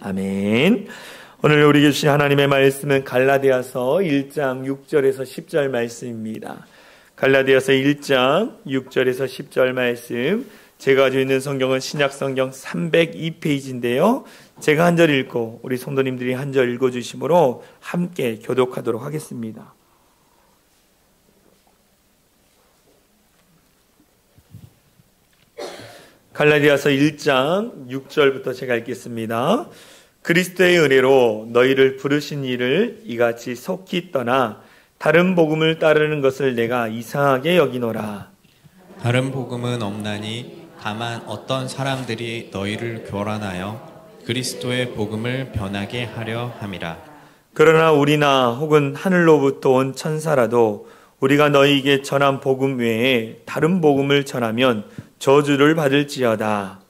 아멘. 오늘 우리에게 주신 하나님의 말씀은 갈라디아서 1장 6절에서 10절 말씀입니다. 갈라디아서 1장 6절에서 10절 말씀, 제가 가지고 있는 성경은 신약성경 302페이지인데요. 제가 한 절 읽고 우리 성도님들이 한 절 읽어주심으로 함께 교독하도록 하겠습니다. 갈라디아서 1장 6절부터 제가 읽겠습니다. 그리스도의 은혜로 너희를 부르신 이를 이같이 속히 떠나 다른 복음을 따르는 것을 내가 이상하게 여기노라. 다른 복음은 없나니 다만 어떤 사람들이 너희를 교란하여 그리스도의 복음을 변하게 하려 함이라. 그러나 우리나 혹은 하늘로부터 온 천사라도 우리가 너희에게 전한 복음 외에 다른 복음을 전하면 저주를 받을지어다.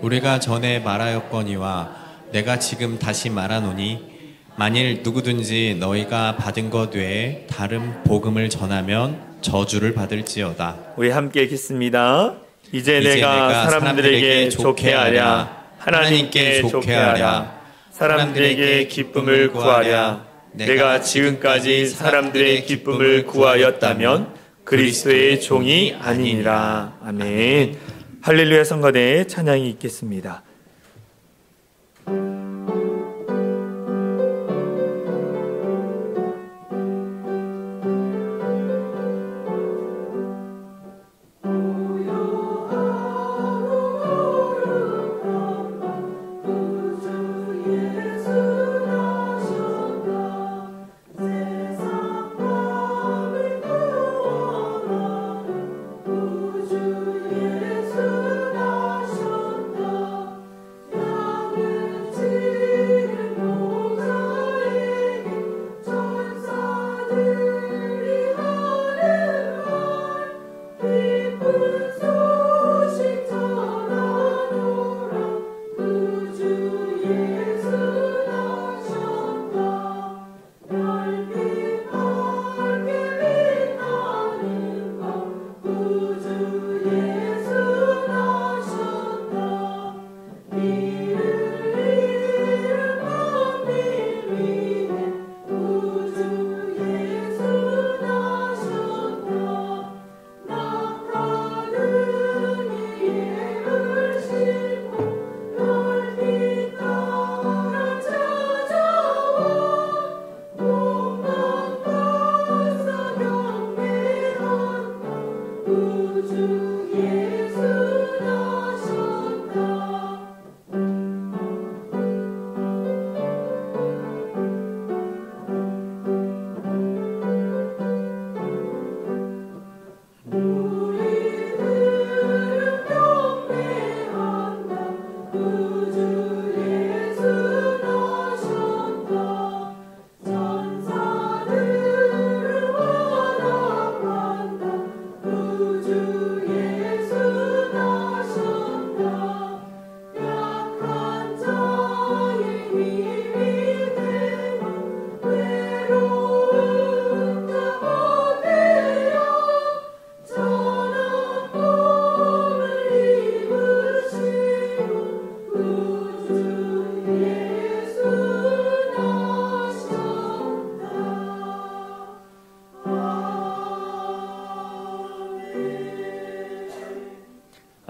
우리가 전에 말하였거니와 내가 지금 다시 말하노니 만일 누구든지 너희가 받은 것 외에 다른 복음을 전하면 저주를 받을지어다. 우리 함께 읽겠습니다. 이제 내가 사람들에게 좋게 하랴, 하나님께 좋게 하랴, 사람들에게 기쁨을 구하랴. 내가 지금까지 사람들의 기쁨을 구하였다면 그리스도의 종이 아니니라. 아멘. 할렐루야. 성가대의 찬양이 있겠습니다.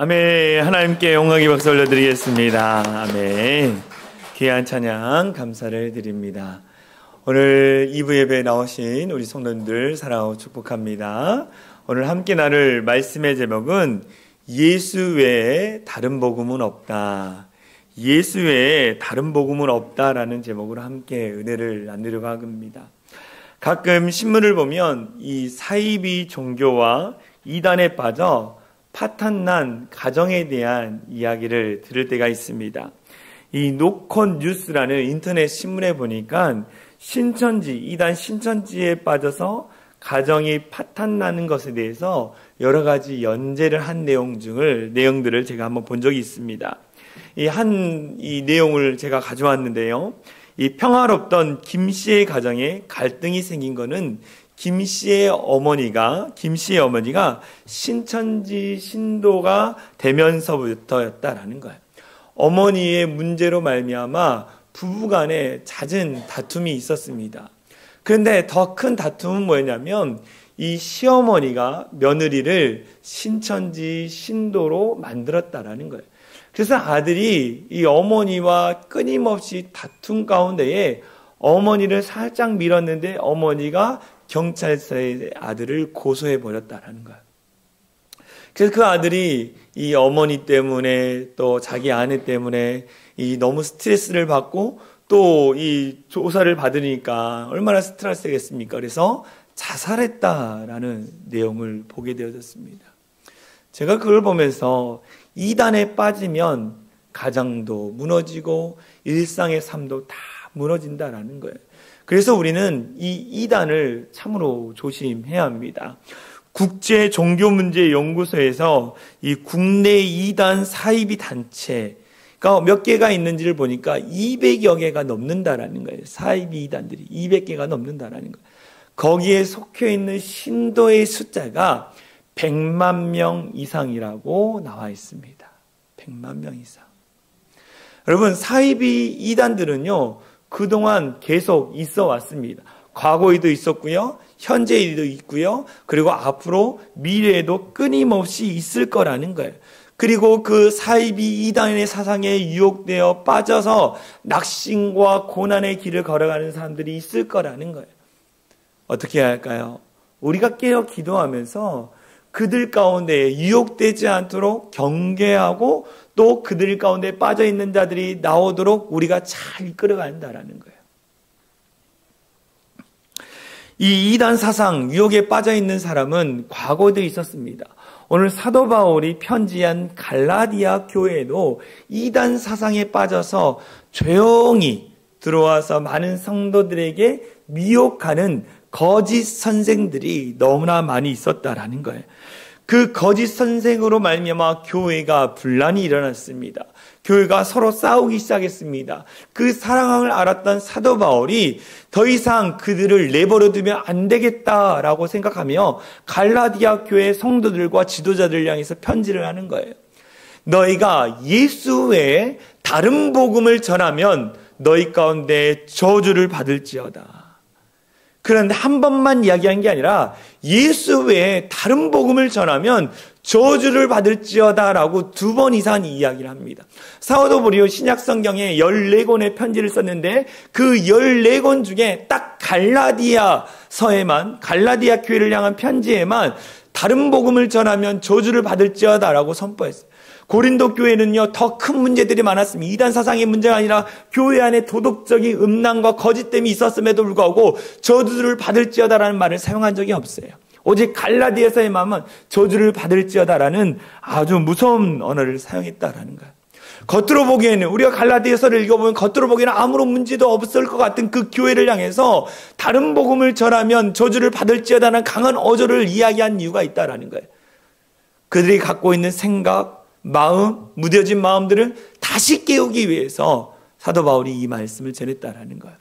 아멘. 하나님께 영광의 박수 올려드리겠습니다. 아멘. 귀한 찬양 감사를 드립니다. 오늘 2부 예배에 나오신 우리 성도님들 사랑하고 축복합니다. 오늘 함께 나눌 말씀의 제목은 예수 외에 다른 복음은 없다. 예수 외에 다른 복음은 없다라는 제목으로 함께 은혜를 나누려고 합니다. 가끔 신문을 보면 이 사이비 종교와 이단에 빠져 파탄난 가정에 대한 이야기를 들을 때가 있습니다. 이 노컷 뉴스라는 인터넷 신문에 보니까 이단 신천지에 빠져서 가정이 파탄나는 것에 대해서 여러 가지 연재를 한 내용들을 제가 한번 본 적이 있습니다. 이 내용을 제가 가져왔는데요. 이 평화롭던 김 씨의 가정에 갈등이 생긴 거는 김 씨의 어머니가 신천지 신도가 되면서부터였다라는 거예요. 어머니의 문제로 말미암아 부부간에 잦은 다툼이 있었습니다. 그런데 더 큰 다툼은 뭐였냐면 이 시어머니가 며느리를 신천지 신도로 만들었다라는 거예요. 그래서 아들이 이 어머니와 끊임없이 다툼 가운데에 어머니를 살짝 밀었는데 어머니가 경찰서에 아들을 고소해 버렸다라는 거예요. 그래서 그 아들이 이 어머니 때문에 또 자기 아내 때문에 이 너무 스트레스를 받고 또 이 조사를 받으니까 얼마나 스트레스겠습니까? 그래서 자살했다라는 내용을 보게 되어졌습니다. 제가 그걸 보면서 이단에 빠지면 가정도 무너지고 일상의 삶도 다 무너진다라는 거예요. 그래서 우리는 이 이단을 참으로 조심해야 합니다. 국제종교문제연구소에서 이 국내 이단 사이비 단체가 몇 개가 있는지를 보니까 200여 개가 넘는다라는 거예요. 사이비 이단들이 200개가 넘는다라는 거예요. 거기에 속해 있는 신도의 숫자가 100만 명 이상이라고 나와 있습니다. 100만 명 이상. 여러분, 사이비 이단들은요, 그동안 계속 있어 왔습니다. 과거에도 있었고요, 현재에도 있고요, 그리고 앞으로 미래에도 끊임없이 있을 거라는 거예요. 그리고 그 사이비 이단의 사상에 유혹되어 빠져서 낙심과 고난의 길을 걸어가는 사람들이 있을 거라는 거예요. 어떻게 해야 할까요? 우리가 깨어 기도하면서 그들 가운데 유혹되지 않도록 경계하고 또 그들 가운데 빠져있는 자들이 나오도록 우리가 잘 이끌어간다라는 거예요. 이 이단 사상 유혹에 빠져있는 사람은 과거에도 있었습니다. 오늘 사도 바울이 편지한 갈라디아 교회에도 이단 사상에 빠져서 조용히 들어와서 많은 성도들에게 미혹하는 거짓 선생들이 너무나 많이 있었다라는 거예요. 그 거짓 선생으로 말미암아 교회가 분란이 일어났습니다. 교회가 서로 싸우기 시작했습니다. 그 상황을 알았던 사도 바울이 더 이상 그들을 내버려 두면 안 되겠다라고 생각하며 갈라디아 교회 성도들과 지도자들을 향해서 편지를 하는 거예요. 너희가 예수 외에 다른 복음을 전하면 너희 가운데 저주를 받을지어다. 그런데 한 번만 이야기한 게 아니라 예수 외에 다른 복음을 전하면 저주를 받을지어다라고 2번 이상 이야기를 합니다. 사도 바울이 신약 성경에 14권의 편지를 썼는데 그 14권 중에 딱 갈라디아서에만, 갈라디아 교회를 향한 편지에만 다른 복음을 전하면 저주를 받을지어다라고 선포했어요. 고린도 교회는요, 더 큰 문제들이 많았습니다. 이단 사상의 문제가 아니라 교회 안에 도덕적인 음란과 거짓됨이 있었음에도 불구하고 저주를 받을지어다라는 말을 사용한 적이 없어요. 오직 갈라디아서에만 저주를 받을지어다라는 아주 무서운 언어를 사용했다라는 거예요. 겉으로 보기에는, 우리가 갈라디아서를 읽어보면 겉으로 보기에는 아무런 문제도 없을 것 같은 그 교회를 향해서 다른 복음을 전하면 저주를 받을지어다라는 강한 어조를 이야기한 이유가 있다라는 거예요. 그들이 갖고 있는 생각, 마음, 무뎌진 마음들을 다시 깨우기 위해서 사도 바울이 이 말씀을 전했다라는 거예요.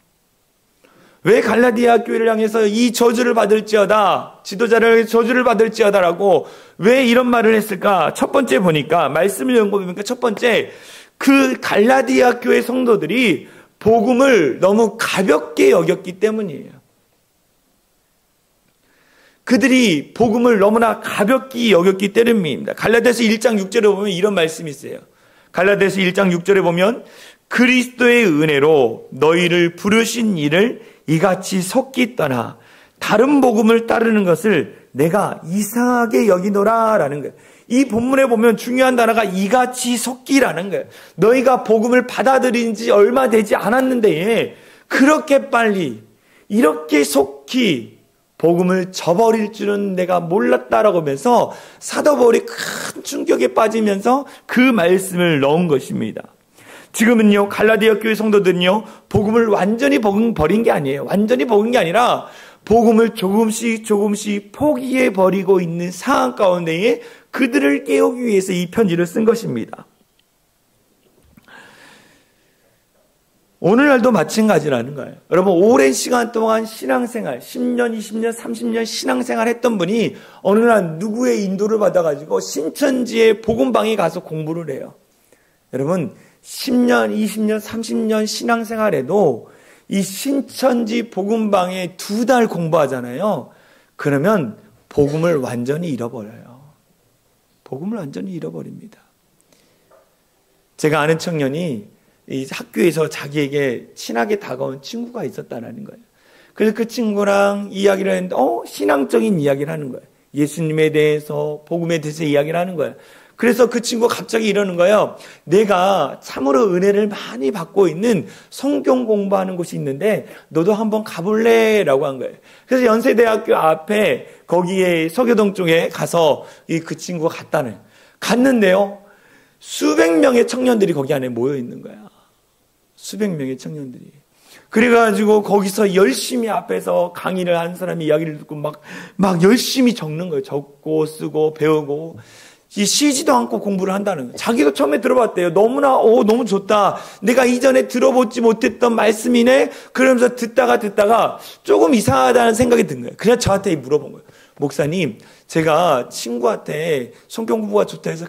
왜 갈라디아 교회를 향해서 이 저주를 받을지어다, 지도자를 저주를 받을지어다라고 왜 이런 말을 했을까? 첫 번째 보니까, 말씀을 연구해보니까 첫 번째, 그 갈라디아 교회 성도들이 복음을 너무 가볍게 여겼기 때문이에요. 그들이 복음을 너무나 가볍게 여겼기 때문입니다. 갈라디아서 1장 6절에 보면 이런 말씀이 있어요. 갈라디아서 1장 6절에 보면 그리스도의 은혜로 너희를 부르신 이를 이같이 속기 떠나 다른 복음을 따르는 것을 내가 이상하게 여기노라라는 거예요. 이 본문에 보면 중요한 단어가 이같이 속기라는 거예요. 너희가 복음을 받아들인 지 얼마 되지 않았는데 그렇게 빨리 이렇게 속히 복음을 저버릴 줄은 내가 몰랐다라고 하면서 사도 바울이 큰 충격에 빠지면서 그 말씀을 넣은 것입니다. 지금은요, 갈라디아 교회 성도들은요, 복음을 완전히 버린 게 아니에요. 완전히 버린 게 아니라 복음을 조금씩 포기해 버리고 있는 상황 가운데에 그들을 깨우기 위해서 이 편지를 쓴 것입니다. 오늘날도 마찬가지라는 거예요. 여러분, 오랜 시간 동안 신앙생활, 10년, 20년, 30년 신앙생활 했던 분이 어느 날 누구의 인도를 받아가지고 신천지의 복음방에 가서 공부를 해요. 여러분 10년, 20년, 30년 신앙생활에도 이 신천지 복음방에 2달 공부하잖아요. 그러면 복음을 완전히 잃어버려요. 복음을 완전히 잃어버립니다. 제가 아는 청년이 이 학교에서 자기에게 친하게 다가온 친구가 있었다는 거예요. 그래서 그 친구랑 이야기를 했는데 신앙적인 이야기를 하는 거예요. 예수님에 대해서, 복음에 대해서 이야기를 하는 거예요. 그래서 그 친구가 갑자기 이러는 거예요. 내가 참으로 은혜를 많이 받고 있는 성경 공부하는 곳이 있는데 너도 한번 가볼래? 라고 한 거예요. 그래서 연세대학교 앞에 거기에 서교동 쪽에 가서 그 친구가 갔는데요. 수백 명의 청년들이 거기 안에 모여 있는 거야. 수백 명의 청년들이. 그래가지고 거기서 열심히 앞에서 강의를 하는 사람이 이야기를 듣고 막 열심히 적는 거예요. 적고 쓰고 배우고. 쉬지도 않고 공부를 한다는 거예요. 자기도 처음에 들어봤대요. 너무 좋다. 내가 이전에 들어보지 못했던 말씀이네. 그러면서 듣다가 조금 이상하다는 생각이 든 거예요. 그래서 저한테 물어본 거예요. 목사님, 제가 친구한테 성경 공부가 좋다 해서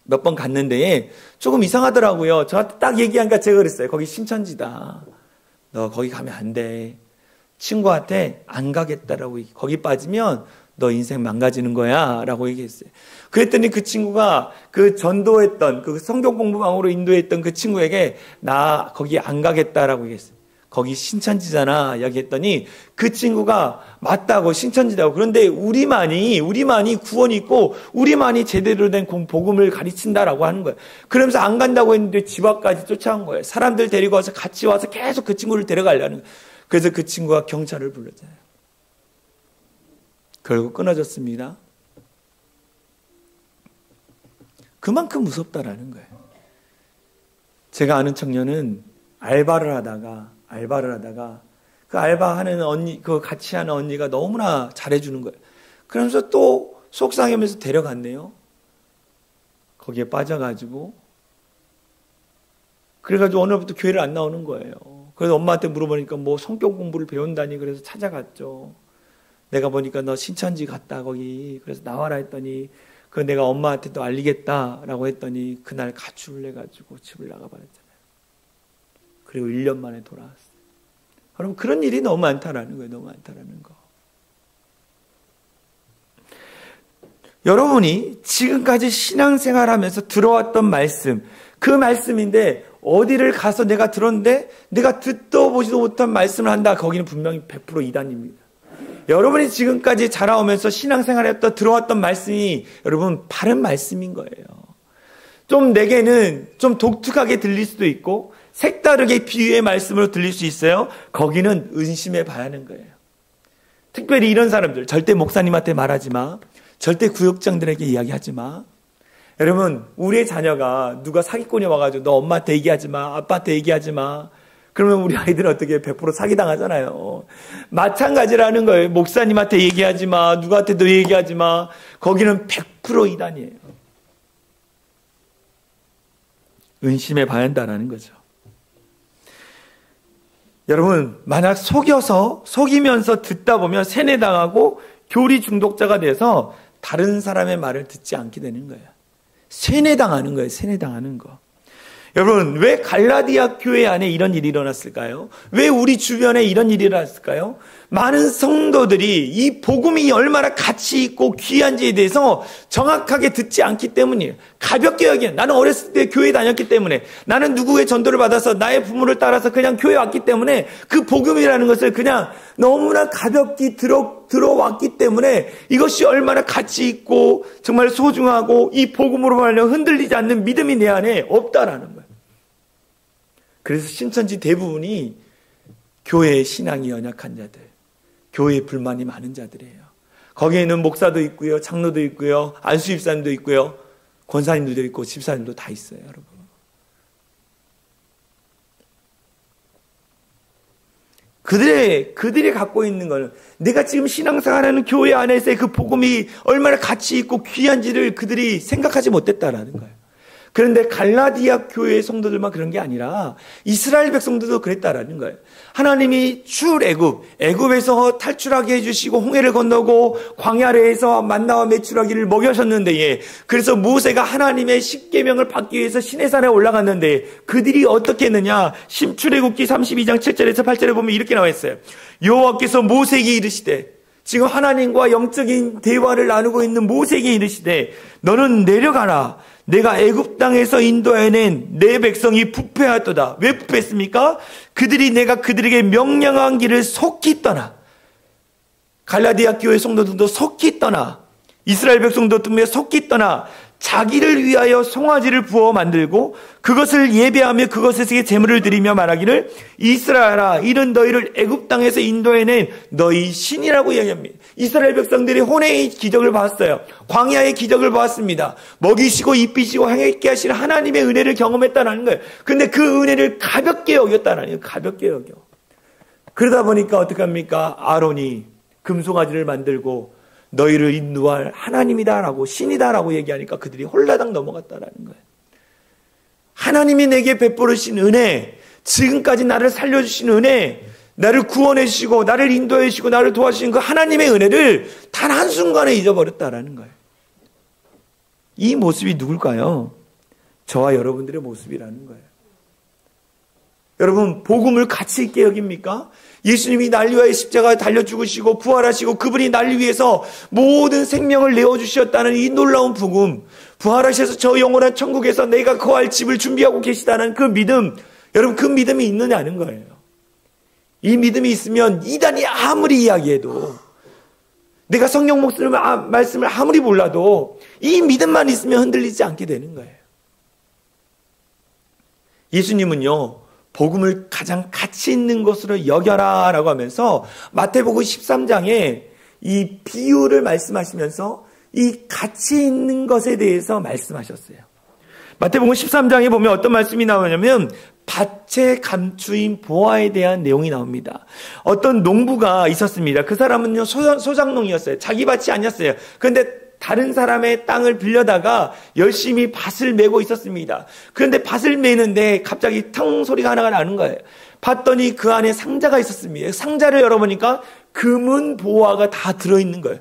몇 번 갔는데 조금 이상하더라고요. 저한테 딱 얘기하니까 제가 그랬어요. 거기 신천지다. 너 거기 가면 안 돼. 친구한테 안 가겠다라고. 거기 빠지면 너 인생 망가지는 거야 라고 얘기했어요. 그랬더니 그 친구가 그 전도했던 그 성경 공부방으로 인도했던 그 친구에게 나 거기 안 가겠다라고 얘기했어요. 거기 신천지잖아 이야기했더니 그 친구가 맞다고 신천지라고. 그런데 우리만이 구원이 있고 우리만이 제대로 된 복음을 가르친다라고 하는 거예요. 그러면서 안 간다고 했는데 집 앞까지 쫓아온 거예요. 사람들 데리고 와서 같이 와서 계속 그 친구를 데려가려는 거예요. 그래서 그 친구가 경찰을 불렀잖아요. 결국 끊어졌습니다. 그만큼 무섭다라는 거예요. 제가 아는 청년은 알바를 하다가 그 알바하는 언니, 그 같이 하는 언니가 너무나 잘해주는 거예요. 그러면서 또 속상하면서 데려갔네요. 거기에 빠져가지고. 그래가지고 오늘부터 교회를 안 나오는 거예요. 그래서 엄마한테 물어보니까 뭐 성경 공부를 배운다니 그래서 찾아갔죠. 내가 보니까 너 신천지 갔다 거기. 그래서 나와라 했더니 그 내가 엄마한테도 알리겠다라고 했더니 그날 가출을 해가지고 집을 나가버렸잖아요. 그리고 1년 만에 돌아왔어요. 여러분 그런 일이 너무 많다라는 거예요. 너무 많다라는 거. 여러분이 지금까지 신앙생활하면서 들어왔던 말씀, 그 말씀인데 어디를 가서 내가 들었는데 내가 듣도 보지도 못한 말씀을 한다. 거기는 분명히 100% 이단입니다. 여러분이 지금까지 자라오면서 신앙생활했던 들어왔던 말씀이 여러분 바른 말씀인 거예요. 좀 내게는 좀 독특하게 들릴 수도 있고 색다르게 비유의 말씀으로 들릴 수 있어요. 거기는 의심해 봐야 하는 거예요. 특별히 이런 사람들 절대 목사님한테 말하지 마. 절대 구역장들에게 이야기하지 마. 여러분 우리의 자녀가 누가 사기꾼이 와가지고 너 엄마한테 얘기하지 마. 아빠한테 얘기하지 마. 그러면 우리 아이들은 어떻게 100% 사기당하잖아요. 마찬가지라는 거예요. 목사님한테 얘기하지 마. 누구한테도 얘기하지 마. 거기는 100% 이단이에요. 의심해 봐야 한다는 거죠. 여러분 만약 속이면서 듣다 보면 세뇌당하고 교리 중독자가 돼서 다른 사람의 말을 듣지 않게 되는 거예요. 세뇌당하는 거예요. 세뇌당하는 거. 여러분 왜 갈라디아 교회 안에 이런 일이 일어났을까요? 왜 우리 주변에 이런 일이 일어났을까요? 많은 성도들이 이 복음이 얼마나 가치 있고 귀한지에 대해서 정확하게 듣지 않기 때문이에요. 가볍게 여기요. 나는 어렸을 때 교회 다녔기 때문에, 나는 누구의 전도를 받아서 나의 부모를 따라서 그냥 교회 왔기 때문에 그 복음이라는 것을 그냥 너무나 가볍게 들어왔기 때문에 이것이 얼마나 가치 있고 정말 소중하고 이 복음으로 말하면 흔들리지 않는 믿음이 내 안에 없다라는 거예요. 그래서 신천지 대부분이 교회의 신앙이 연약한 자들, 교회에 불만이 많은 자들이에요. 거기에는 목사도 있고요, 장로도 있고요, 안수집사님도 있고요, 권사님도 있고 집사님도 다 있어요, 여러분. 그들이 갖고 있는 거는 내가 지금 신앙생활하는 교회 안에서의 그 복음이 얼마나 가치 있고 귀한지를 그들이 생각하지 못했다라는 거예요. 그런데 갈라디아 교회의 성도들만 그런 게 아니라 이스라엘 백성들도 그랬다라는 거예요. 하나님이 애굽에서 탈출하게 해주시고 홍해를 건너고 광야에서 만나와 메추라기를 먹여셨는데, 그래서 모세가 하나님의 십계명을 받기 위해서 시내산에 올라갔는데 그들이 어떻게 했느냐. 출애굽기 32장 7절에서 8절에 보면 이렇게 나와 있어요. 여호와께서 모세에게 이르시되, 지금 하나님과 영적인 대화를 나누고 있는 모세에게 이르시되, 너는 내려가라. 내가 애굽 땅에서 인도해낸 내 백성이 부패하였도다. 왜 부패했습니까? 그들이 내가 그들에게 명령한 길을 속히 떠나. 갈라디아 교회 성도들도 속히 떠나, 이스라엘 백성도 속히 떠나 자기를 위하여 송아지를 부어 만들고 그것을 예배하며 그것에게 제물을 드리며 말하기를, 이스라엘아, 이는 너희를 애굽 땅에서 인도해낸 너희 신이라고 이야기합니다. 이스라엘 백성들이 혼의 기적을 봤어요. 광야의 기적을 봤습니다. 먹이시고 입히시고 행하게 하시는 하나님의 은혜를 경험했다는 거예요. 근데 그 은혜를 가볍게 여겼다는 거예요. 가볍게 여겨. 그러다 보니까 어떻게 합니까? 아론이 금송아지를 만들고 너희를 인도할 하나님이다라고, 신이다라고 얘기하니까 그들이 홀라당 넘어갔다라는 거예요. 하나님이 내게 베풀으신 은혜, 지금까지 나를 살려주신 은혜, 나를 구원해 주시고 나를 인도해 주시고 나를 도와주신 그 하나님의 은혜를 단 한순간에 잊어버렸다라는 거예요. 이 모습이 누굴까요? 저와 여러분들의 모습이라는 거예요. 여러분, 복음을 가치 있게 여깁니까? 예수님이 날 위하여 십자가에 달려 죽으시고 부활하시고 그분이 날 위해서 모든 생명을 내어주셨다는 이 놀라운 복음, 부활하셔서 저 영원한 천국에서 내가 거할 집을 준비하고 계시다는 그 믿음, 여러분, 그 믿음이 있느냐는 거예요. 이 믿음이 있으면 이단이 아무리 이야기해도, 내가 성경 말씀을 아무리 몰라도 이 믿음만 있으면 흔들리지 않게 되는 거예요. 예수님은요, 복음을 가장 가치 있는 것으로 여겨라 라고 하면서 마태복음 13장에 이 비유를 말씀하시면서 이 가치 있는 것에 대해서 말씀하셨어요. 마태복음 13장에 보면 어떤 말씀이 나오냐면 밭의 감추인 보화에 대한 내용이 나옵니다. 어떤 농부가 있었습니다. 그 사람은요, 소작농이었어요. 자기 밭이 아니었어요. 그런데 다른 사람의 땅을 빌려다가 열심히 밭을 메고 있었습니다. 그런데 밭을 메는데 갑자기 텅 소리가 하나가 나는 거예요. 봤더니 그 안에 상자가 있었습니다. 상자를 열어보니까 금은 보화가 다 들어있는 거예요.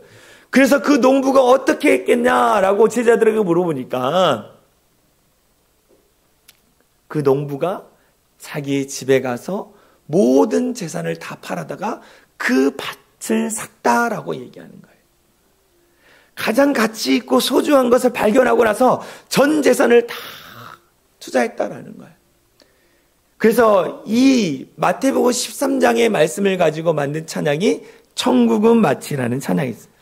그래서 그 농부가 어떻게 했겠냐라고 제자들에게 물어보니까 그 농부가 자기 집에 가서 모든 재산을 다 팔아다가 그 밭을 샀다라고 얘기하는 거예요. 가장 가치 있고 소중한 것을 발견하고 나서 전 재산을 다 투자했다라는 거예요. 그래서 이 마태복음 13장의 말씀을 가지고 만든 찬양이 천국은 마치라는 찬양이 있어요.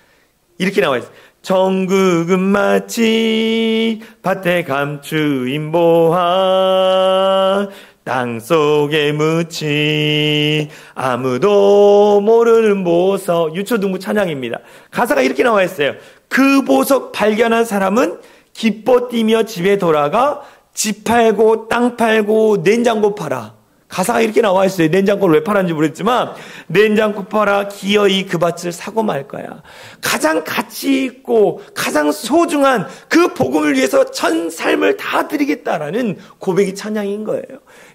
이렇게 나와 있어요. 천국은 마치 밭에 감추인 보화, 땅속에 묻힌 아무도 모르는 보석. 유초등부 찬양입니다. 가사가 이렇게 나와 있어요. 그 보석 발견한 사람은 기뻐 뛰며 집에 돌아가 집 팔고 땅 팔고 냉장고 팔아. 가사가 이렇게 나와 있어요. 냉장고를 왜 팔았는지 모르겠지만 냉장고 팔아 기어이 그 밭을 사고 말 거야. 가장 가치 있고 가장 소중한 그 복음을 위해서 전 삶을 다 드리겠다라는 고백이 찬양인 거예요.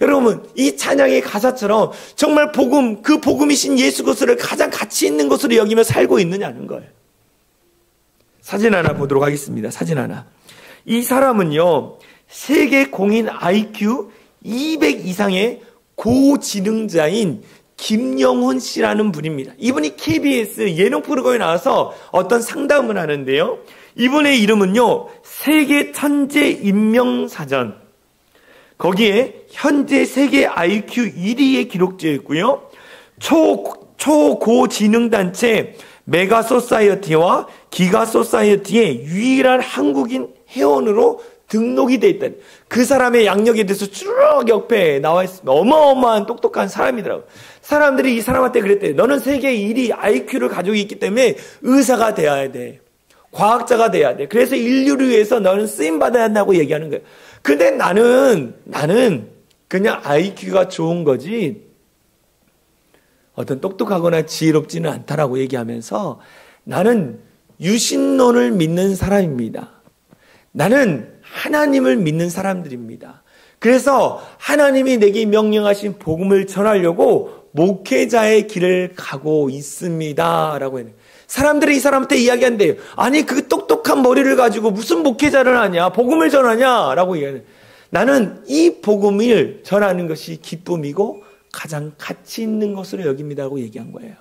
여러분, 이 찬양의 가사처럼 정말 복음, 그 복음이신 예수 그리스도를 가장 가치 있는 것으로 여기며 살고 있느냐는 거예요. 사진 하나 보도록 하겠습니다. 사진 하나. 이 사람은요, 세계 공인 IQ 200 이상의 고지능자인 김영훈 씨라는 분입니다. 이분이 KBS 예능 프로그램에 나와서 어떤 상담을 하는데요. 이분의 이름은요, 세계 천재 인명사전. 거기에 현재 세계 IQ 1위에 기록되어 있고요. 초고지능단체 메가소사이어티와 기가소사이어티의 유일한 한국인 회원으로 등록이 돼 있다. 그 사람의 양력에 대해서 쭉 옆에 나와 있습니다. 어마어마한 똑똑한 사람이더라고요. 사람들이 이 사람한테 그랬대요. 너는 세계 1위 IQ를 가지고 있기 때문에 의사가 돼야 돼. 과학자가 돼야 돼. 그래서 인류를 위해서 너는 쓰임받아야 한다고 얘기하는 거예요. 근데 나는 그냥 IQ가 좋은 거지 어떤 똑똑하거나 지혜롭지는 않다라고 얘기하면서 나는 유신론을 믿는 사람입니다. 나는 하나님을 믿는 사람들입니다. 그래서 하나님이 내게 명령하신 복음을 전하려고 목회자의 길을 가고 있습니다. 라고 해요. 사람들이 이 사람한테 이야기한대요. 아니, 그 똑똑한 머리를 가지고 무슨 목회자를 하냐? 복음을 전하냐? 라고 얘기해요. 나는 이 복음을 전하는 것이 기쁨이고 가장 가치 있는 것으로 여깁니다. 라고 얘기한 거예요.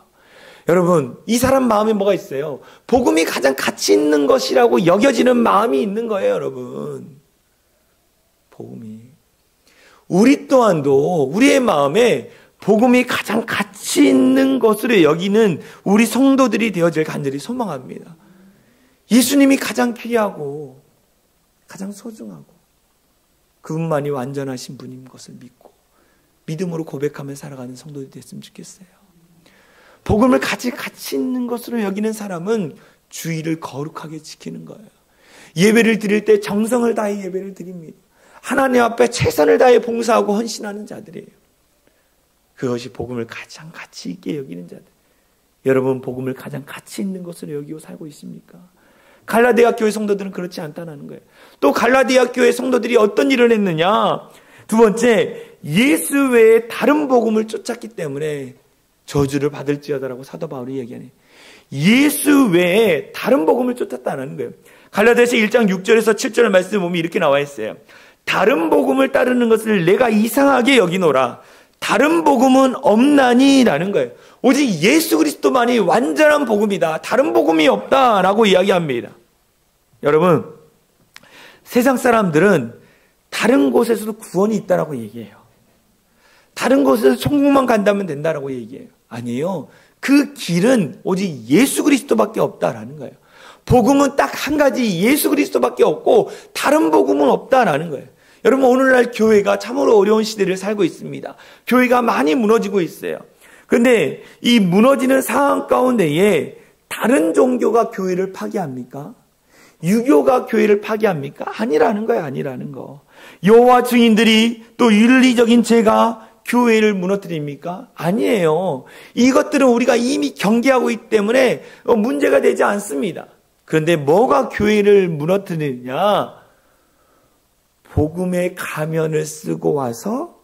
여러분, 이 사람 마음에 뭐가 있어요? 복음이 가장 가치 있는 것이라고 여겨지는 마음이 있는 거예요, 여러분. 복음이. 우리 또한도 우리의 마음에 복음이 가장 가치 있는 것으로 여기는 우리 성도들이 되어질 간절히 소망합니다. 예수님이 가장 귀하고 가장 소중하고 그분만이 완전하신 분인 것을 믿고 믿음으로 고백하며 살아가는 성도들이 됐으면 좋겠어요. 복음을 가장 가치 있는 것으로 여기는 사람은 주의를 거룩하게 지키는 거예요. 예배를 드릴 때 정성을 다해 예배를 드립니다. 하나님 앞에 최선을 다해 봉사하고 헌신하는 자들이에요. 그것이 복음을 가장 가치 있게 여기는 자들. 여러분, 복음을 가장 가치 있는 것으로 여기고 살고 있습니까? 갈라디아 교회 성도들은 그렇지 않다는 거예요. 또 갈라디아 교회 성도들이 어떤 일을 했느냐? 두 번째, 예수 외에 다른 복음을 쫓았기 때문에 저주를 받을지어다라고 사도 바울이 얘기하네요. 예수 외에 다른 복음을 쫓았다는 거예요. 갈라디아서 1장 6절에서 7절 말씀을 보면 이렇게 나와 있어요. 다른 복음을 따르는 것을 내가 이상하게 여기노라. 다른 복음은 없나니 라는 거예요. 오직 예수 그리스도만이 완전한 복음이다. 다른 복음이 없다라고 이야기합니다. 여러분, 세상 사람들은 다른 곳에서도 구원이 있다라고 얘기해요. 다른 곳에서 천국만 간다면 된다라고 얘기해요. 아니에요. 그 길은 오직 예수 그리스도밖에 없다라는 거예요. 복음은 딱 한 가지 예수 그리스도밖에 없고 다른 복음은 없다라는 거예요. 여러분, 오늘날 교회가 참으로 어려운 시대를 살고 있습니다. 교회가 많이 무너지고 있어요. 그런데 이 무너지는 상황 가운데에 다른 종교가 교회를 파괴합니까? 유교가 교회를 파괴합니까? 아니라는 거예요. 아니라는 거. 여호와 증인들이 또 윤리적인 죄가 교회를 무너뜨립니까? 아니에요. 이것들은 우리가 이미 경계하고 있기 때문에 문제가 되지 않습니다. 그런데 뭐가 교회를 무너뜨리느냐? 복음의 가면을 쓰고 와서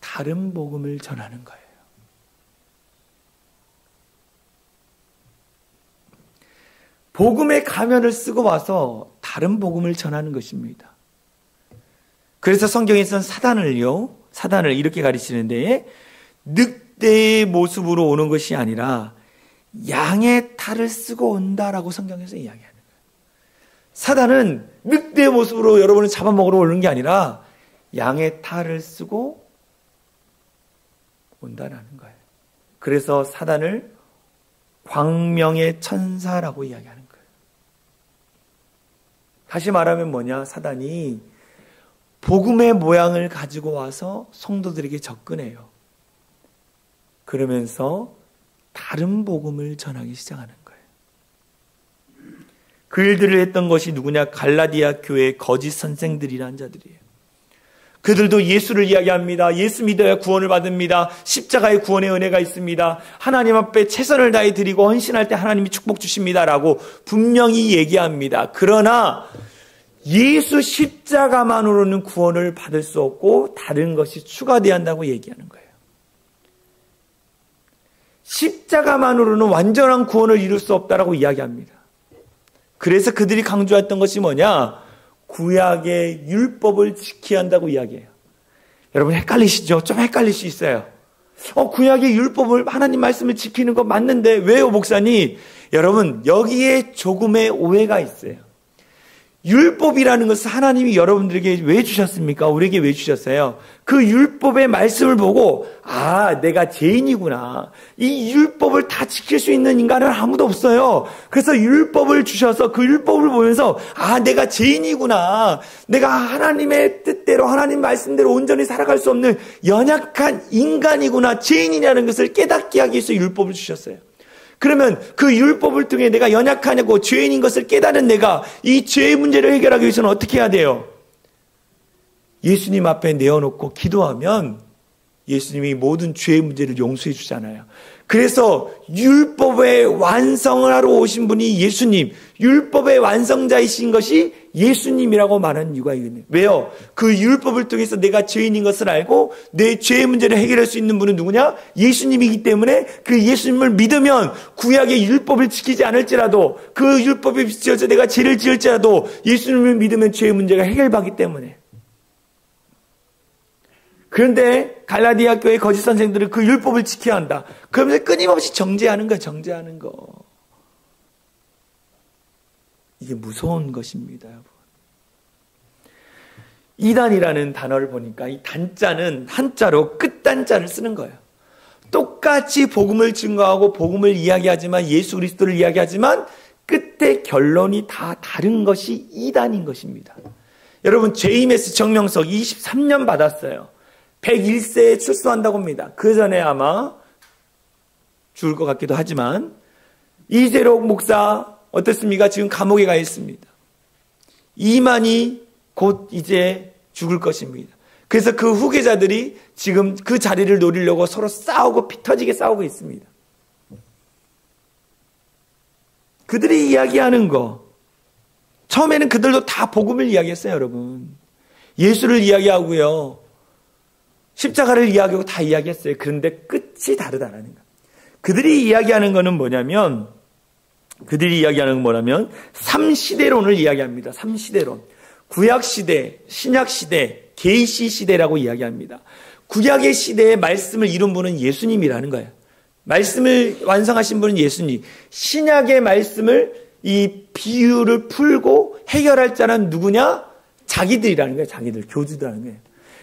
다른 복음을 전하는 거예요. 복음의 가면을 쓰고 와서 다른 복음을 전하는 것입니다. 그래서 성경에서는 사단을 이렇게 가르치는데 늑대의 모습으로 오는 것이 아니라 양의 탈을 쓰고 온다라고 성경에서 이야기합니다. 사단은 늑대의 모습으로 여러분을 잡아먹으러 오는 게 아니라 양의 탈을 쓰고 온다는 거예요. 그래서 사단을 광명의 천사라고 이야기하는 거예요. 다시 말하면 뭐냐? 사단이 복음의 모양을 가지고 와서 성도들에게 접근해요. 그러면서 다른 복음을 전하기 시작하는 거예요. 그 일들을 했던 것이 누구냐? 갈라디아 교회의 거짓 선생들이라는 자들이에요. 그들도 예수를 이야기합니다. 예수 믿어야 구원을 받습니다. 십자가의 구원의 은혜가 있습니다. 하나님 앞에 최선을 다해 드리고 헌신할 때 하나님이 축복 주십니다라고 분명히 얘기합니다. 그러나 예수 십자가만으로는 구원을 받을 수 없고 다른 것이 추가돼야 한다고 얘기하는 거예요. 십자가만으로는 완전한 구원을 이룰 수 없다라고 이야기합니다. 그래서 그들이 강조했던 것이 뭐냐? 구약의 율법을 지켜야 한다고 이야기해요. 여러분 헷갈리시죠? 좀 헷갈릴 수 있어요. 구약의 율법을 하나님 말씀을 지키는 거 맞는데 왜요, 목사님? 여러분 여기에 조금의 오해가 있어요. 율법이라는 것을 하나님이 여러분들에게 왜 주셨습니까? 우리에게 왜 주셨어요? 그 율법의 말씀을 보고 내가 죄인이구나. 이 율법을 다 지킬 수 있는 인간은 아무도 없어요. 그래서 율법을 주셔서 그 율법을 보면서 내가 죄인이구나. 내가 하나님의 뜻대로 하나님 말씀대로 온전히 살아갈 수 없는 연약한 인간이구나. 죄인이라는 것을 깨닫게 하기 위해서 율법을 주셨어요. 그러면 그 율법을 통해 내가 연약하냐고 죄인인 것을 깨달은 내가 이 죄의 문제를 해결하기 위해서는 어떻게 해야 돼요? 예수님 앞에 내어놓고 기도하면 예수님이 모든 죄의 문제를 용서해 주잖아요. 그래서 율법의 완성을 하러 오신 분이 예수님, 율법의 완성자이신 것이 예수님이라고 말하는 이유가 이거예요. 왜요? 그 율법을 통해서 내가 죄인인 것을 알고 내 죄의 문제를 해결할 수 있는 분은 누구냐? 예수님이기 때문에 그 예수님을 믿으면 구약의 율법을 지키지 않을지라도 그 율법에 비추어서 내가 죄를 지을지라도 예수님을 믿으면 죄의 문제가 해결받기 때문에. 그런데 갈라디아 교회 거짓 선생들은 그 율법을 지켜야 한다. 그러면서 끊임없이 정죄하는 거야, 정죄하는 거. 이게 무서운 것입니다, 여러분. 이단이라는 단어를 보니까 이 단자는 한자로 끝단자를 쓰는 거예요. 똑같이 복음을 증거하고 복음을 이야기하지만 예수 그리스도를 이야기하지만 끝에 결론이 다 다른 것이 이단인 것입니다. 여러분 JMS 정명석 23년 받았어요. 101세에 출소한다고 합니다. 그 전에 아마 죽을 것 같기도 하지만 이재록 목사 어떻습니까? 지금 감옥에 가 있습니다. 이만희 곧 이제 죽을 것입니다. 그래서 그 후계자들이 지금 그 자리를 노리려고 서로 싸우고 피 터지게 싸우고 있습니다. 그들이 이야기하는 거 처음에는 그들도 다 복음을 이야기했어요, 여러분. 예수를 이야기하고요. 십자가를 이야기하고 다 이야기했어요. 그런데 끝이 다르다라는 거. 그들이 이야기하는 거는 뭐냐면 3시대론을 이야기합니다. 3시대론. 구약시대, 신약시대, 계시시대라고 이야기합니다. 구약의 시대에 말씀을 이룬 분은 예수님이라는 거예요. 말씀을 완성하신 분은 예수님. 신약의 말씀을 이 비유를 풀고 해결할 자는 누구냐? 자기들이라는 거예요. 자기들, 교주들이라는 거예요.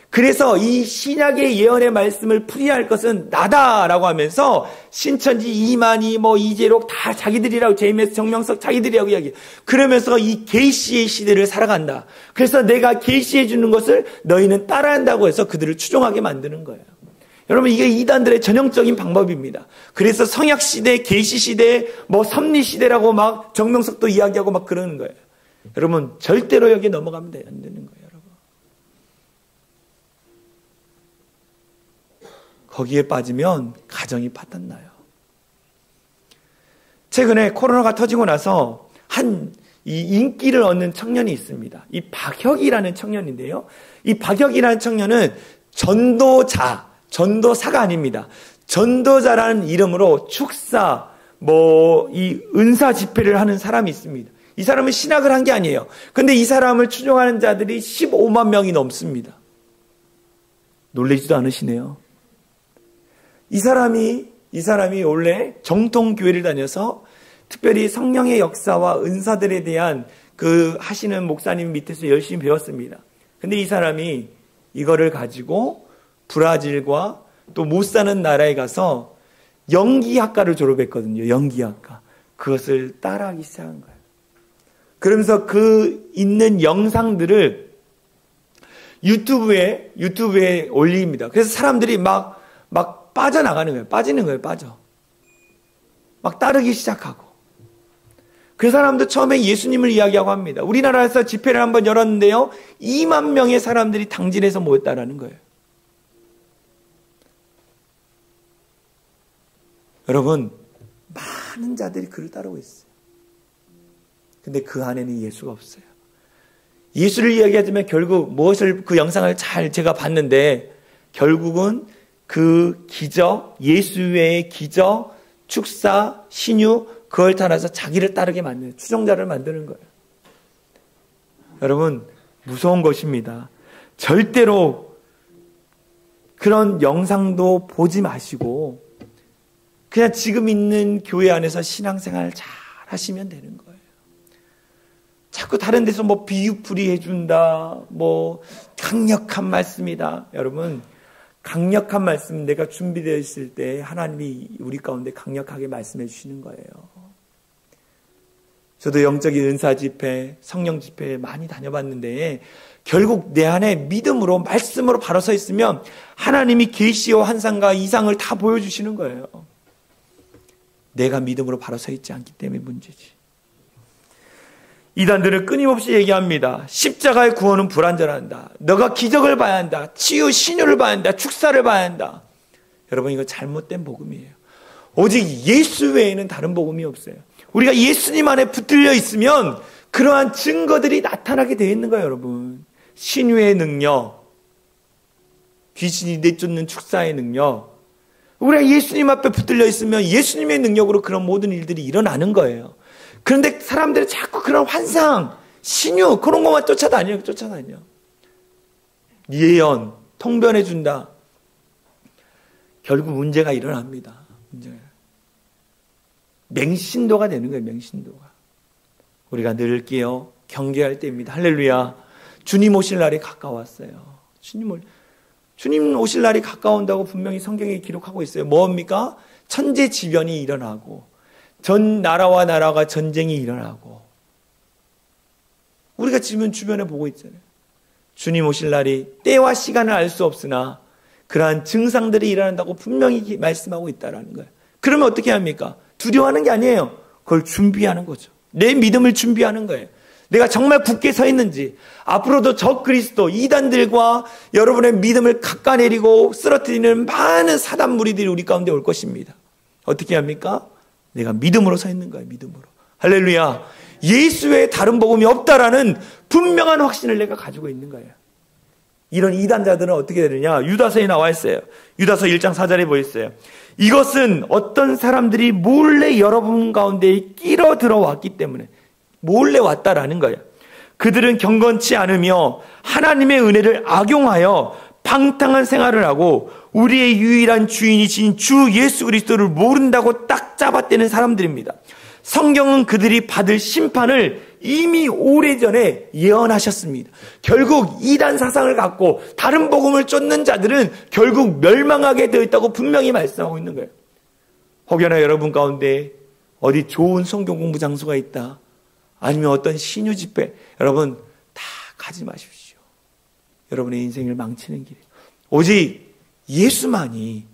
그래서 이 신약의 예언의 말씀을 풀이할 것은 나다라고 하면서 신천지, 이만희, 이재록 다 자기들이라고 JMS 정명석 자기들이라고 이야기해요. 그러면서 이 계시의 시대를 살아간다. 그래서 내가 계시해 주는 것을 너희는 따라한다고 해서 그들을 추종하게 만드는 거예요. 여러분 이게 이단들의 전형적인 방법입니다. 그래서 성약시대, 계시시대, 섭리시대라고 막 정명석도 이야기하고 막 그러는 거예요. 여러분 절대로 여기 넘어가면 안 되는 거예요. 거기에 빠지면 가정이 파탄나요. 최근에 코로나가 터지고 나서 이 인기를 얻는 청년이 있습니다. 이 박혁이라는 청년인데요. 이 박혁이라는 청년은 전도사가 아닙니다. 전도자라는 이름으로 축사, 이 은사 집회를 하는 사람이 있습니다. 이 사람은 신학을 한 게 아니에요. 근데 이 사람을 추종하는 자들이 15만 명이 넘습니다. 놀라지도 않으시네요. 이 사람이 원래 정통교회를 다녀서 특별히 성령의 역사와 은사들에 대한 하시는 목사님 밑에서 열심히 배웠습니다. 근데 이 사람이 이거를 가지고 브라질과 또 못 사는 나라에 가서 연기학과를 졸업했거든요. 연기학과. 그것을 따라하기 시작한 거예요. 그러면서 그 있는 영상들을 유튜브에 올립니다. 그래서 사람들이 막 빠져나가는 거예요. 빠지는 거예요. 막 따르기 시작하고. 그 사람도 처음에 예수님을 이야기하고 합니다. 우리나라에서 집회를 한번 열었는데요. 2만 명의 사람들이 당진에서 모였다라는 거예요. 여러분, 많은 자들이 그를 따르고 있어요. 근데 그 안에는 예수가 없어요. 예수를 이야기하자면 결국 그 영상을 제가 봤는데 결국은 그 기적, 예수의 기적, 축사, 신유, 그걸 따라서 자기를 따르게 만드는, 추종자를 만드는 거예요. 여러분, 무서운 것입니다. 절대로 그런 영상도 보지 마시고, 그냥 지금 있는 교회 안에서 신앙생활 잘 하시면 되는 거예요. 자꾸 다른 데서 비유풀이 해준다, 강력한 말씀이다. 여러분, 강력한 말씀 내가 준비되어 있을 때 하나님이 우리 가운데 강력하게 말씀해 주시는 거예요. 저도 영적인 은사 집회, 성령 집회 많이 다녀봤는데 결국 내 안에 믿음으로 말씀으로 바로 서 있으면 하나님이 계시와 환상과 이상을 다 보여주시는 거예요. 내가 믿음으로 바로 서 있지 않기 때문에 문제지. 이단들은 끊임없이 얘기합니다. 십자가의 구원은 불완전한다. 너가 기적을 봐야 한다. 치유, 신유를 봐야 한다. 축사를 봐야 한다. 여러분 이거 잘못된 복음이에요. 오직 예수 외에는 다른 복음이 없어요. 우리가 예수님 안에 붙들려 있으면 그러한 증거들이 나타나게 되어 있는 거예요, 여러분. 신유의 능력, 귀신이 내쫓는 축사의 능력. 우리가 예수님 앞에 붙들려 있으면 예수님의 능력으로 그런 모든 일들이 일어나는 거예요. 그런데 사람들이 자꾸 그런 환상, 신유, 그런 것만 쫓아다녀요. 예언, 통변해준다. 결국 문제가 일어납니다. 맹신도가 되는 거예요. 맹신도가. 우리가 늘 깨어 경계할 때입니다. 할렐루야. 주님 오실 날이 가까웠어요. 주님 오실 날이 가까운다고 분명히 성경에 기록하고 있어요. 뭡니까? 천재지변이 일어나고 전 나라와 나라가 전쟁이 일어나고 우리가 지금 주변에 보고 있잖아요. 주님 오실 날이 때와 시간을 알 수 없으나 그러한 증상들이 일어난다고 분명히 말씀하고 있다는 거예요. 그러면 어떻게 합니까? 두려워하는 게 아니에요. 그걸 준비하는 거죠. 내 믿음을 준비하는 거예요. 내가 정말 굳게 서 있는지, 앞으로도 적 그리스도 이단들과 여러분의 믿음을 깎아내리고 쓰러뜨리는 많은 사단 무리들이 우리 가운데 올 것입니다. 어떻게 합니까? 내가 믿음으로 서 있는 거예요. 믿음으로. 할렐루야. 예수 외에 다른 복음이 없다라는 분명한 확신을 내가 가지고 있는 거예요. 이런 이단자들은 어떻게 되느냐? 유다서에 나와 있어요. 유다서 1장 4절에 보였어요. 이것은 어떤 사람들이 몰래 여러분 가운데 끼러 들어왔기 때문에 몰래 왔다라는 거예요. 그들은 경건치 않으며 하나님의 은혜를 악용하여 방탕한 생활을 하고 우리의 유일한 주인이신 주 예수 그리스도를 모른다고 딱 잡아떼는 사람들입니다. 성경은 그들이 받을 심판을 이미 오래전에 예언하셨습니다. 결국 이단 사상을 갖고 다른 복음을 쫓는 자들은 결국 멸망하게 되어 있다고 분명히 말씀하고 있는 거예요. 혹여나 여러분 가운데 어디 좋은 성경 공부 장소가 있다, 아니면 어떤 신유 집회, 여러분 다 가지 마십시오. 여러분의 인생을 망치는 길이에요. 오직 예수만이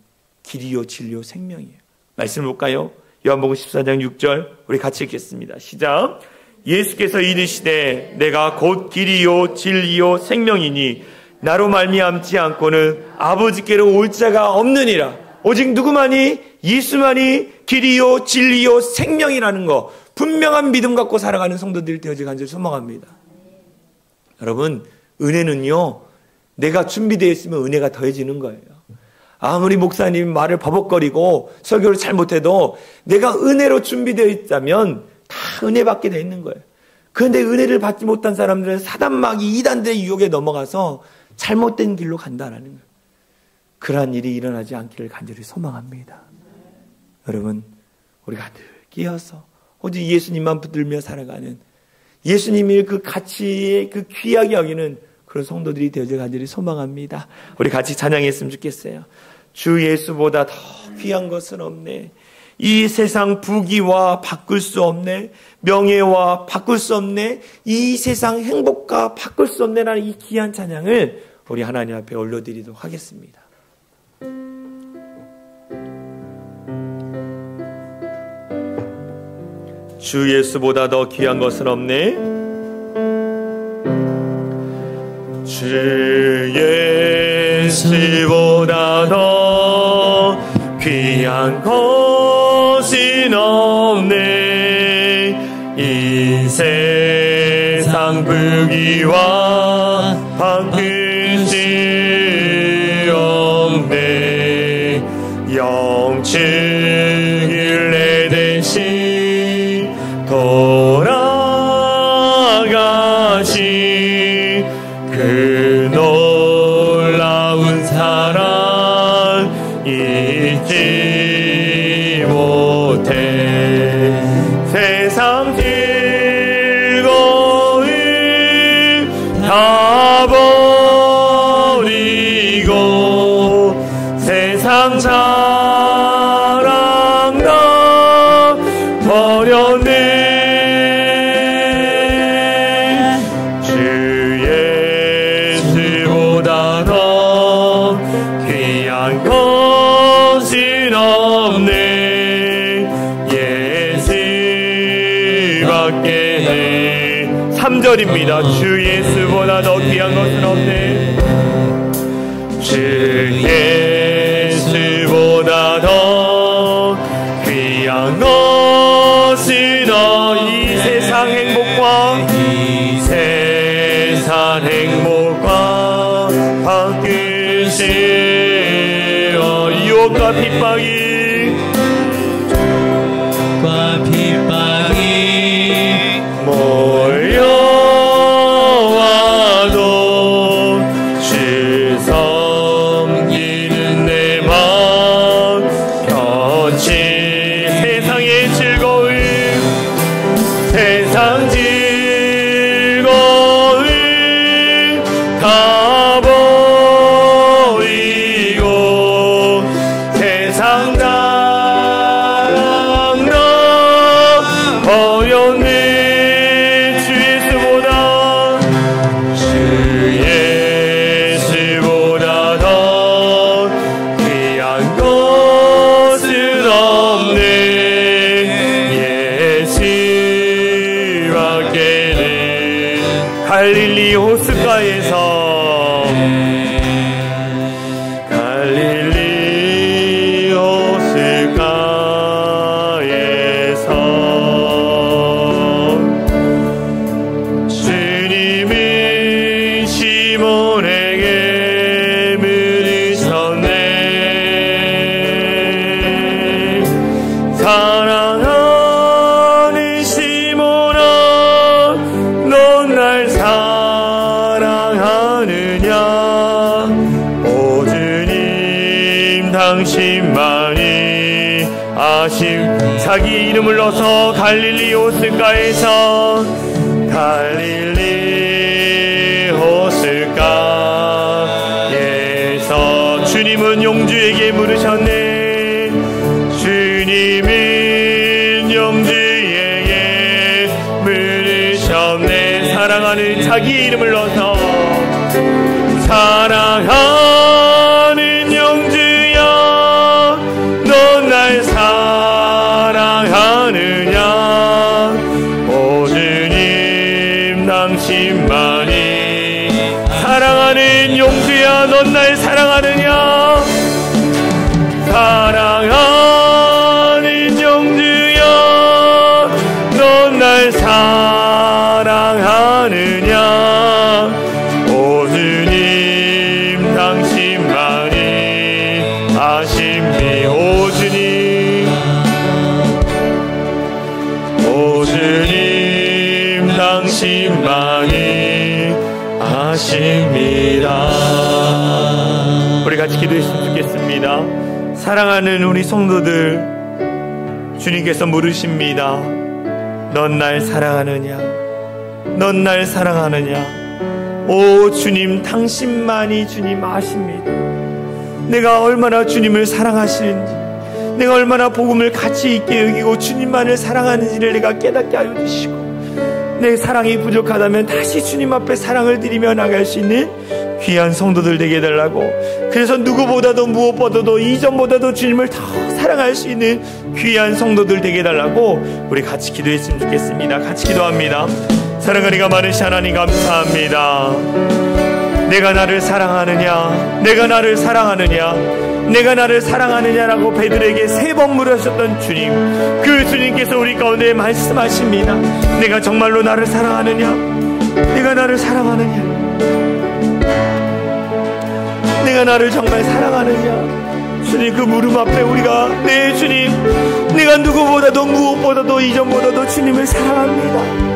길이요 진리요 생명이에요. 말씀을 볼까요? 요한복음 14장 6절 우리 같이 읽겠습니다. 시작. 예수께서 이르시되 내가 곧 길이요 진리요 생명이니 나로 말미암지 않고는 아버지께로 올 자가 없느니라. 오직 누구만이? 예수만이 길이요 진리요 생명이라는 거 분명한 믿음 갖고 살아가는 성도들이 되어질 간절히 소망합니다. 여러분, 은혜는요, 내가 준비되어 있으면 은혜가 더해지는 거예요. 아무리 목사님 말을 버벅거리고 설교를 잘못해도 내가 은혜로 준비되어 있다면 다 은혜 받게 되어 있는 거예요. 그런데 은혜를 받지 못한 사람들은 사단마귀 이단들의 유혹에 넘어가서 잘못된 길로 간다라는 거예요. 그러한 일이 일어나지 않기를 간절히 소망합니다. 여러분, 우리가 늘 깨어서 오직 예수님만 붙들며 살아가는, 예수님이 그 가치에 그 귀하게 여기는 그런 성도들이 되어져 간절히 소망합니다. 우리 같이 찬양했으면 좋겠어요. 주 예수보다 더 귀한 것은 없네. 이 세상 부귀와 바꿀 수 없네. 명예와 바꿀 수 없네. 이 세상 행복과 바꿀 수 없네라는 이 귀한 찬양을 우리 하나님 앞에 올려드리도록 하겠습니다. 주 예수보다 더 귀한 것은 없네. 주 예수보다 더 귀한 것은 없네. 이 세상 부귀와 바꿀 수 없네. 영축을 내 대신 돌아가신 그 놀라운 사랑 잊지 못해. 세상 즐거움 다 버리고 세상 자랑 다 버렸네. 것은 없네. 예수밖에. 3절입니다. 주 예수보다 더 귀한 것은 없네. 주 예수보다 더 행복과 바뀌시어 유혹과 핍박이 몰려와도 주 섬기는 내 마음 편치 세상의 즐거움 세상 즐거움 다 버리고 세상 갈릴리 호숫가에서 주님은 시몬에게 물으셨네 사랑하는 시몬아 넌 날 사랑하느냐 오 주님 당신만이 아심 자기 이름을 넣어서 갈릴리 호숫가에서 갈릴리 호숫가에서 주님은 용주에게 물으셨네 주님은 용주에게 물으셨네 사랑하는 자기 이름을 넣어서 사랑하는 영주야 넌 날 사랑하느냐 오 주님 당신만이 사랑하는 영주야 넌 날 사랑하느냐 사랑하는 영주야 넌 날 사랑하느냐 오 주님 당신만이 아십니 오 주님 당신만이 아십니다. 우리 같이 기도했으면 좋겠습니다. 사랑하는 우리 성도들 주님께서 물으십니다. 넌 날 사랑하느냐 넌 날 사랑하느냐 오 주님 당신만이 주님 아십니다. 내가 얼마나 주님을 사랑하시는지 내가 얼마나 복음을 가치 있게 여기고 주님만을 사랑하는지를 내가 깨닫게 하여 주시고 내 사랑이 부족하다면 다시 주님 앞에 사랑을 드리며 나갈 수 있는 귀한 성도들 되게 해달라고 그래서 누구보다도 무엇보다도 이전보다도 주님을 더 사랑할 수 있는 귀한 성도들 되게 해달라고 우리 같이 기도했으면 좋겠습니다. 같이 기도합니다. 사랑하니가 많으신 하나님 감사합니다. 내가 나를 사랑하느냐 내가 나를 사랑하느냐 내가 나를 사랑하느냐라고 베드로에게 3번 물으셨던 주님 그 주님께서 우리 가운데 말씀하십니다. 내가 정말로 나를 사랑하느냐 내가 나를 사랑하느냐 내가 나를 정말 사랑하느냐 주님 그 물음 앞에 우리가 네 주님 내가 누구보다도 무엇보다도 이전보다도 주님을 사랑합니다.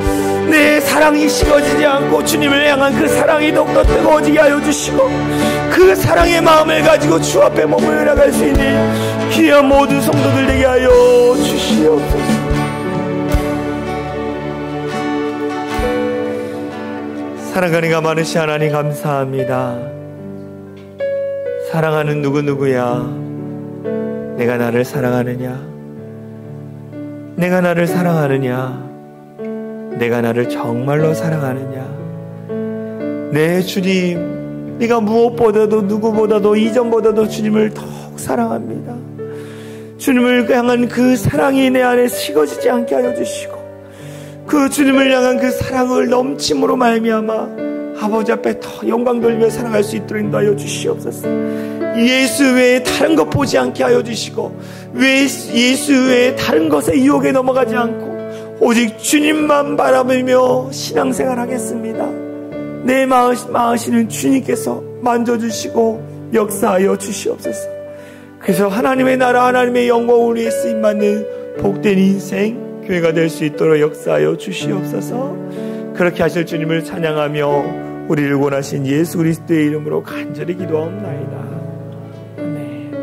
내 사랑이 식어지지 않고 주님을 향한 그 사랑이 더욱더 뜨거워지게 하여 주시고 그 사랑의 마음을 가지고 주 앞에 머물러 나갈 수 있는 귀한 모든 성도들 되게 하여 주시옵소서. 사랑하니가 많으신 하나님 감사합니다. 사랑하는 누구누구야 내가 나를 사랑하느냐 내가 나를 사랑하느냐 내가 나를 정말로 사랑하느냐 네 주님 네가 무엇보다도 누구보다도 이전보다도 주님을 더욱 사랑합니다. 주님을 향한 그 사랑이 내 안에 식어지지 않게 하여 주시고 그 주님을 향한 그 사랑을 넘침으로 말미암아 아버지 앞에 더 영광 돌리며 사랑할 수 있도록 인도하여 주시옵소서. 예수 외에 다른 것 보지 않게 하여 주시고 예수 외에 다른 것에 유혹에 넘어가지 않고 오직 주님만 바라보며 신앙생활 하겠습니다. 내 마으시는 주님께서 만져주시고 역사하여 주시옵소서. 그래서 하나님의 나라, 하나님의 영광을 위해 쓰임받는 복된 인생, 교회가 될 수 있도록 역사하여 주시옵소서. 그렇게 하실 주님을 찬양하며 우리를 원하신 예수 그리스도의 이름으로 간절히 기도하옵나이다. 아멘.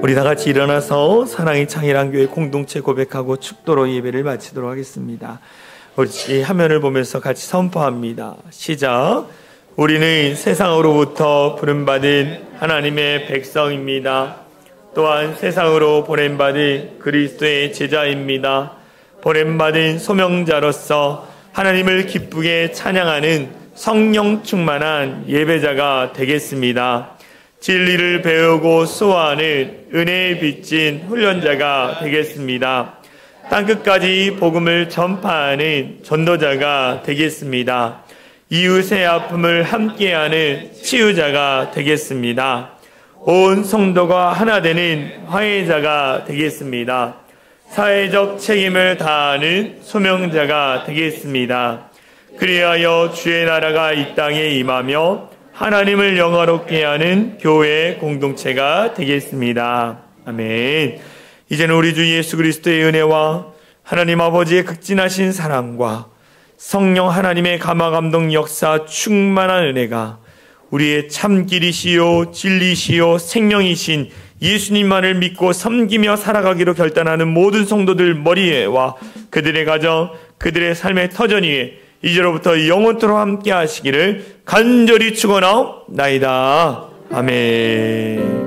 우리 다 같이 일어나서 사랑의 창일한 교회 공동체 고백하고 축도로 예배를 마치도록 하겠습니다. 우리 화면을 보면서 같이 선포합니다. 시작. 우리는 세상으로부터 부름받은 하나님의 백성입니다. 또한 세상으로 보냄받은 그리스도의 제자입니다. 보냄받은 소명자로서 하나님을 기쁘게 찬양하는 성령 충만한 예배자가 되겠습니다. 진리를 배우고 수호하는 은혜에 빚진 훈련자가 되겠습니다. 땅끝까지 복음을 전파하는 전도자가 되겠습니다. 이웃의 아픔을 함께하는 치유자가 되겠습니다. 온 성도가 하나 되는 화해자가 되겠습니다. 사회적 책임을 다하는 소명자가 되겠습니다. 그리하여 주의 나라가 이 땅에 임하며 하나님을 영화롭게 하는 교회 공동체가 되겠습니다. 아멘. 이제는 우리 주 예수 그리스도의 은혜와 하나님 아버지의 극진하신 사랑과 성령 하나님의 감화감동 역사 충만한 은혜가 우리의 참길이시요 진리시요 생명이신 예수님만을 믿고 섬기며 살아가기로 결단하는 모든 성도들 머리에와 그들의 가정, 그들의 삶의 터전 위에 이제로부터 영원토록 함께 하시기를 간절히 축원하옵나이다. 아멘.